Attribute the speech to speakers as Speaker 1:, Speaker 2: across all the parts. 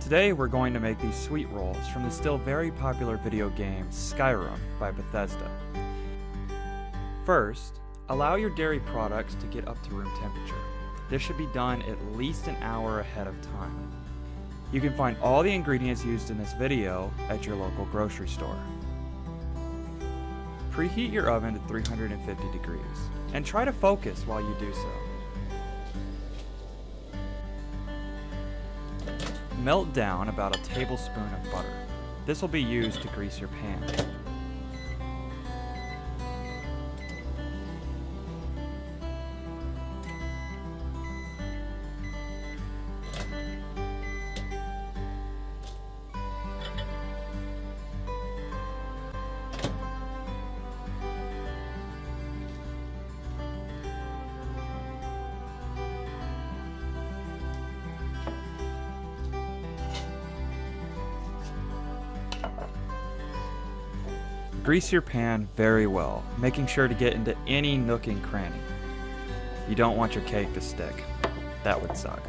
Speaker 1: Today we're going to make these sweet rolls from the still very popular video game Skyrim by Bethesda. First, allow your dairy products to get up to room temperature. This should be done at least an hour ahead of time. You can find all the ingredients used in this video at your local grocery store. Preheat your oven to 350 degrees and try to focus while you do so. Melt down about a tablespoon of butter. This will be used to grease your pan. Grease your pan very well, making sure to get into any nook and cranny. You don't want your cake to stick. That would suck.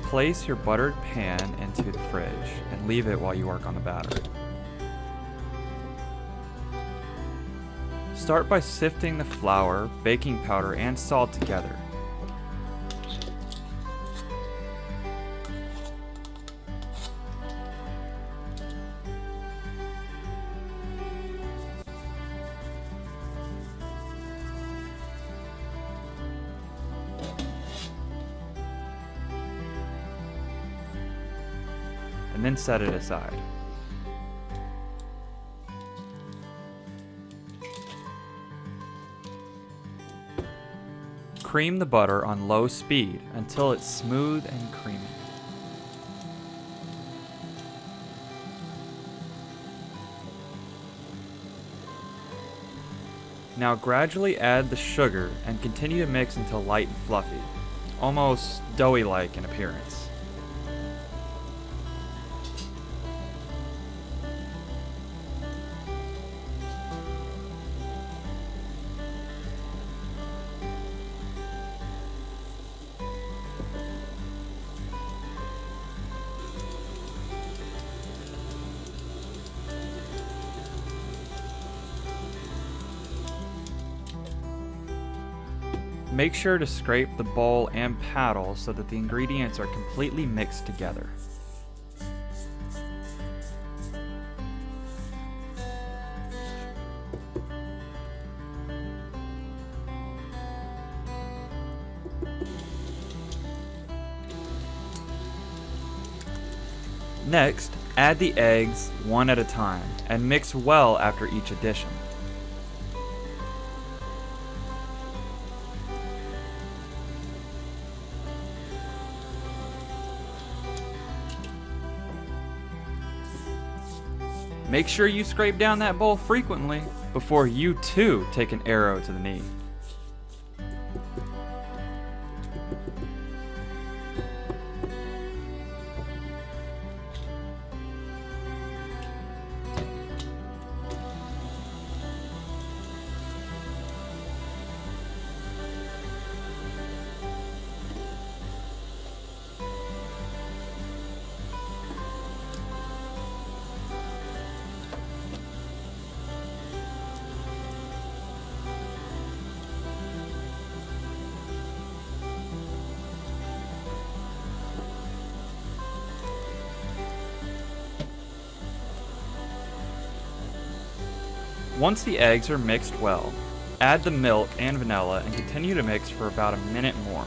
Speaker 1: Place your buttered pan into the fridge and leave it while you work on the batter. Start by sifting the flour, baking powder, and salt together. And then set it aside. Cream the butter on low speed until it's smooth and creamy. Now gradually add the sugar and continue to mix until light and fluffy, almost doughy-like in appearance. Make sure to scrape the bowl and paddle so that the ingredients are completely mixed together. Next, add the eggs one at a time and mix well after each addition. Make sure you scrape down that bowl frequently before you too take an arrow to the knee. Once the eggs are mixed well, add the milk and vanilla and continue to mix for about a minute more.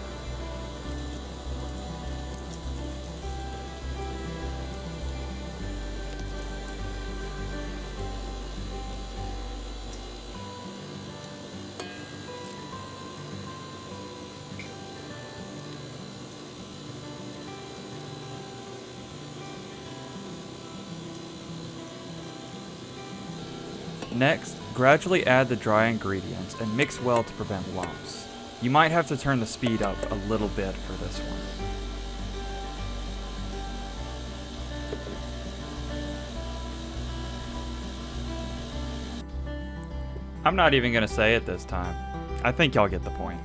Speaker 1: Next, gradually add the dry ingredients and mix well to prevent lumps. You might have to turn the speed up a little bit for this one. I'm not even going to say it this time. I think y'all get the point.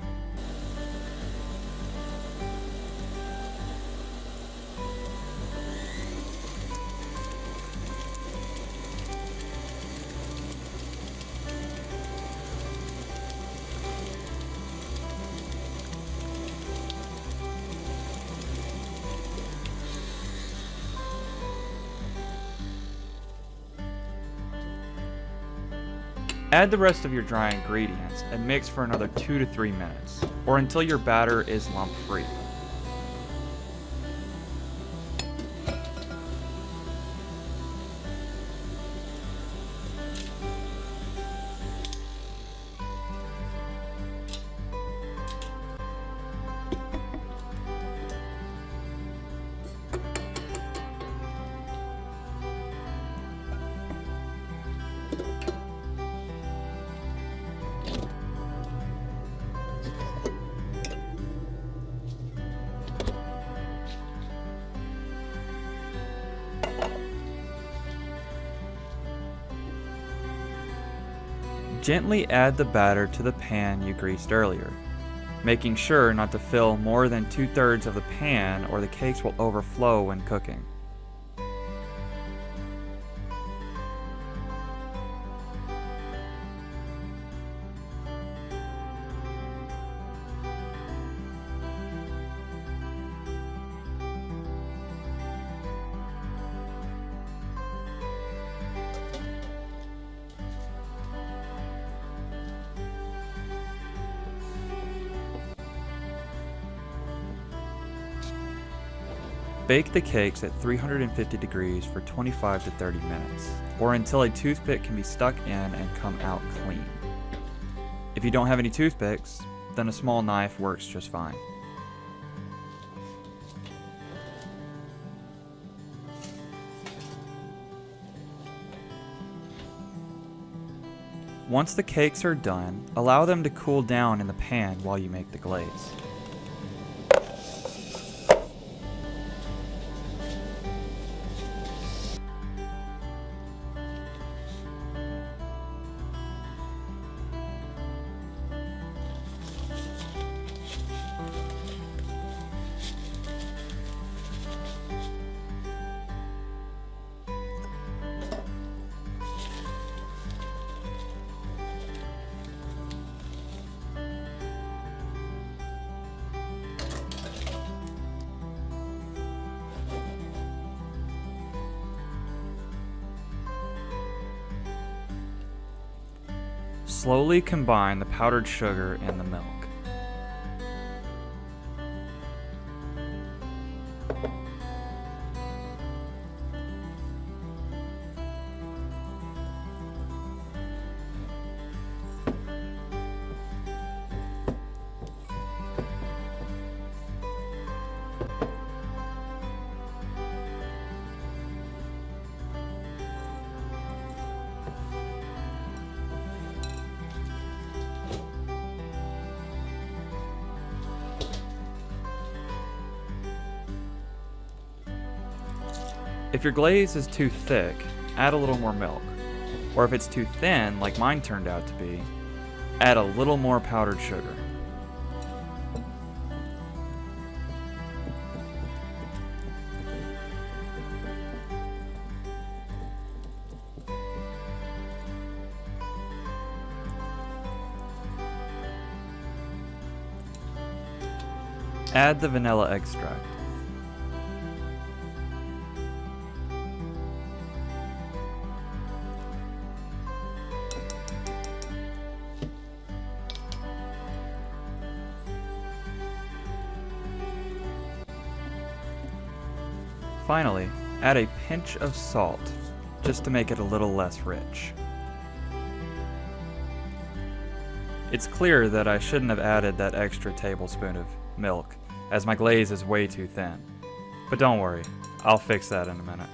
Speaker 1: Add the rest of your dry ingredients and mix for another 2 to 3 minutes, or until your batter is lump-free. Gently add the batter to the pan you greased earlier, making sure not to fill more than 2/3 of the pan or the cakes will overflow when cooking. Bake the cakes at 350 degrees for 25 to 30 minutes, or until a toothpick can be stuck in and come out clean. If you don't have any toothpicks, then a small knife works just fine. Once the cakes are done, allow them to cool down in the pan while you make the glaze. Slowly combine the powdered sugar and the milk. If your glaze is too thick, add a little more milk. Or if it's too thin, like mine turned out to be, add a little more powdered sugar. Add the vanilla extract. Finally, add a pinch of salt, just to make it a little less rich. It's clear that I shouldn't have added that extra tablespoon of milk, as my glaze is way too thin. But don't worry, I'll fix that in a minute.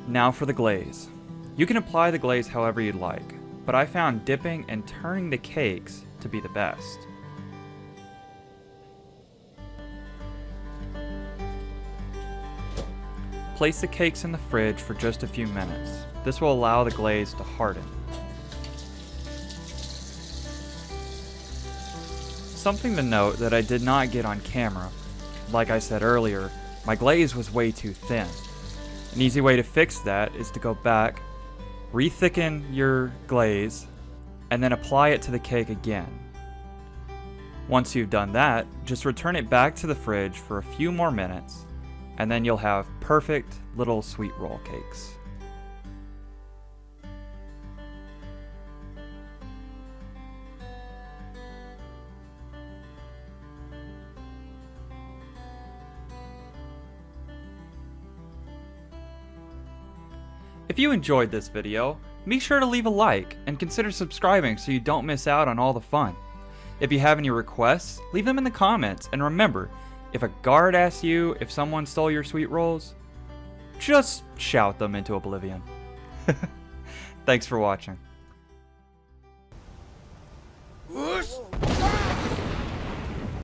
Speaker 1: Now for the glaze. You can apply the glaze however you'd like, but I found dipping and turning the cakes to be the best. place the cakes in the fridge for just a few minutes. This will allow the glaze to harden. Something to note that I did not get on camera. Like I said earlier, my glaze was way too thin. An easy way to fix that is to go back, re-thicken your glaze, and then apply it to the cake again. Once you've done that, just return it back to the fridge for a few more minutes, and then you'll have perfect little sweet roll cakes. If you enjoyed this video, be sure to leave a like and consider subscribing so you don't miss out on all the fun. If you have any requests, leave them in the comments, and remember, if a guard asks you if someone stole your sweet rolls, just shout them into oblivion. Thanks for watching.